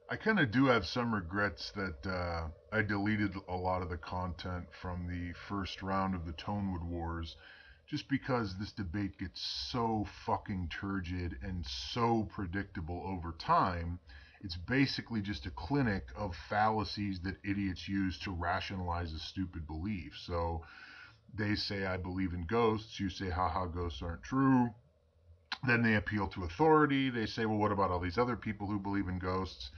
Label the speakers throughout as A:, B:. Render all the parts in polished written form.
A: I kind of do have some regrets that I deleted a lot of the content from the first round of the Tonewood Wars, just because this debate gets so fucking turgid and so predictable over time. It's basically just a clinic of fallacies that idiots use to rationalize a stupid belief. So they say, I believe in ghosts. You say, haha, ghosts aren't true. Then they appeal to authority. They say, well, what about all these other people who believe in ghosts?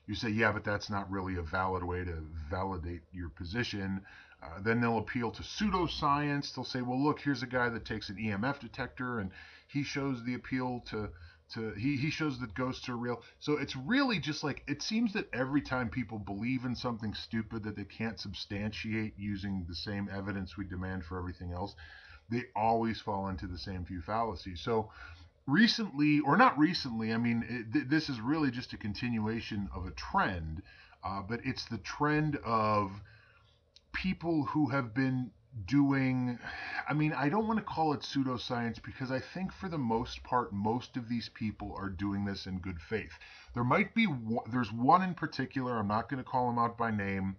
A: You say, yeah, but that's not really a valid way to validate your position. Then they'll appeal to pseudoscience. They'll say, well, look, here's a guy that takes an EMF detector and he shows the appeal to he shows that ghosts are real. So it's really just like it seems that every time people believe in something stupid that they can't substantiate using the same evidence we demand for everything else, they always fall into the same few fallacies. So recently, or not recently, I mean, this is really just a continuation of a trend, but it's the trend of people who have been doing, I mean, I don't want to call it pseudoscience because I think for the most part, most of these people are doing this in good faith. There might be, there's one in particular, I'm not going to call him out by name,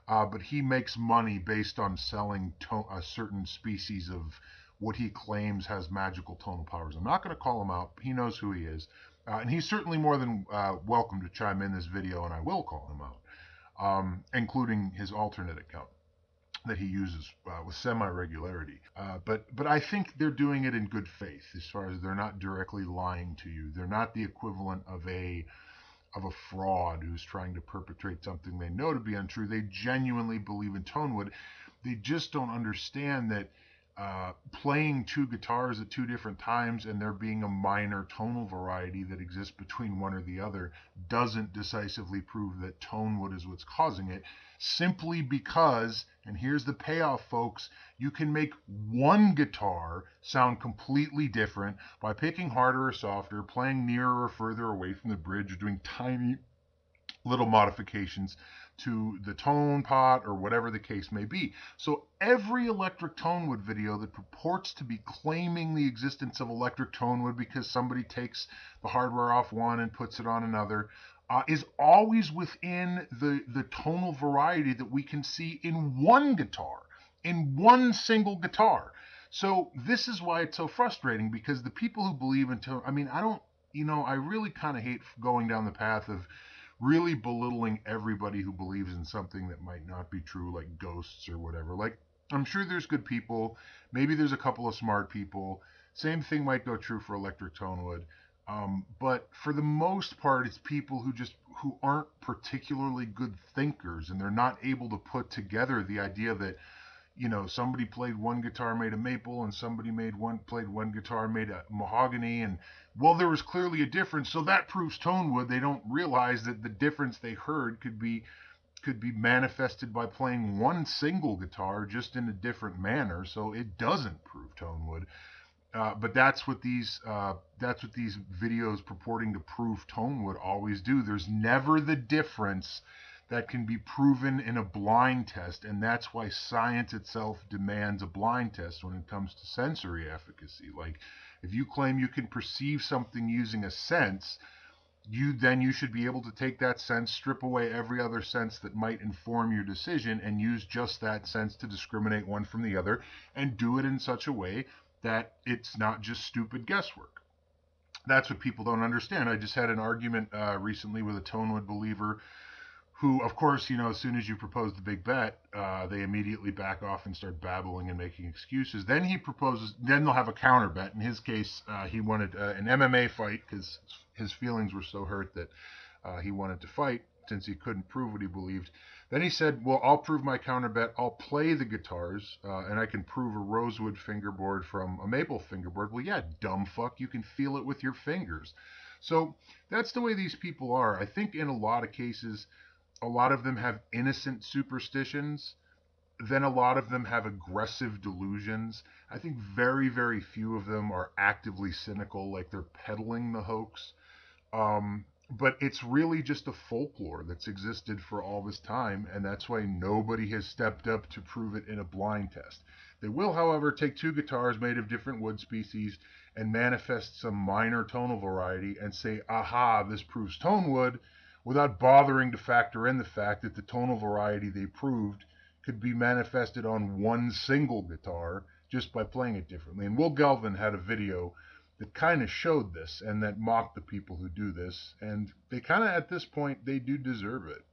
A: but he makes money based on selling a certain species of what he claims has magical tonal powers. I'm not going to call him out. He knows who he is. And he's certainly more than welcome to chime in this video, and I will call him out, including his alternate account that he uses with semi-regularity. But I think they're doing it in good faith, as far as they're not directly lying to you. They're not the equivalent of a fraud who's trying to perpetrate something they know to be untrue. They genuinely believe in Tonewood. They just don't understand that playing two guitars at two different times and there being a minor tonal variety that exists between one or the other doesn't decisively prove that Tonewood is what's causing it, simply because, and here's the payoff, folks, you can make one guitar sound completely different by picking harder or softer, playing nearer or further away from the bridge, or doing tiny little modifications to the tone pot or whatever the case may be. So every electric tonewood video that purports to be claiming the existence of electric tonewood because somebody takes the hardware off one and puts it on another is always within the tonal variety that we can see in one guitar, in one single guitar. So this is why it's so frustrating, because the people who believe in tone, I mean, I don't, I really kind of hate going down the path of really belittling everybody who believes in something that might not be true, like ghosts or whatever. Like, I'm sure there's good people. Maybe there's a couple of smart people. Same thing might go true for electric tonewood. But for the most part, it's people who aren't particularly good thinkers, and they're not able to put together the idea that somebody played one guitar made of maple and somebody played one guitar made of mahogany, and well, there was clearly a difference, so that proves tonewood. They don't realize that the difference they heard could be manifested by playing one single guitar just in a different manner, so it doesn't prove tonewood. But that's what these videos purporting to prove tonewood always do. There's never the difference that can be proven in a blind test, and that's why science itself demands a blind test when it comes to sensory efficacy. Like, if you claim you can perceive something using a sense, you should be able to take that sense, strip away every other sense that might inform your decision, and use just that sense to discriminate one from the other, and do it in such a way that it's not just stupid guesswork. That's what people don't understand. I just had an argument recently with a tonewood believer who, of course, as soon as you propose the big bet, they immediately back off and start babbling and making excuses. Then they'll have a counter bet. In his case, he wanted an MMA fight because his feelings were so hurt that he wanted to fight since he couldn't prove what he believed. Then he said, well, I'll prove my counter bet. I'll play the guitars, and I can prove a rosewood fingerboard from a maple fingerboard. Well, yeah, dumb fuck, you can feel it with your fingers. So that's the way these people are. I think in a lot of cases, a lot of them have innocent superstitions. Then a lot of them have aggressive delusions. I think very, very few of them are actively cynical, like they're peddling the hoax. But it's really just a folklore that's existed for all this time, and that's why nobody has stepped up to prove it in a blind test. They will, however, take two guitars made of different wood species and manifest some minor tonal variety and say, aha, this proves tonewood, without bothering to factor in the fact that the tonal variety they proved could be manifested on one single guitar just by playing it differently. And Will Galvin had a video that kind of showed this and that mocked the people who do this, and they kind of, at this point, they do deserve it.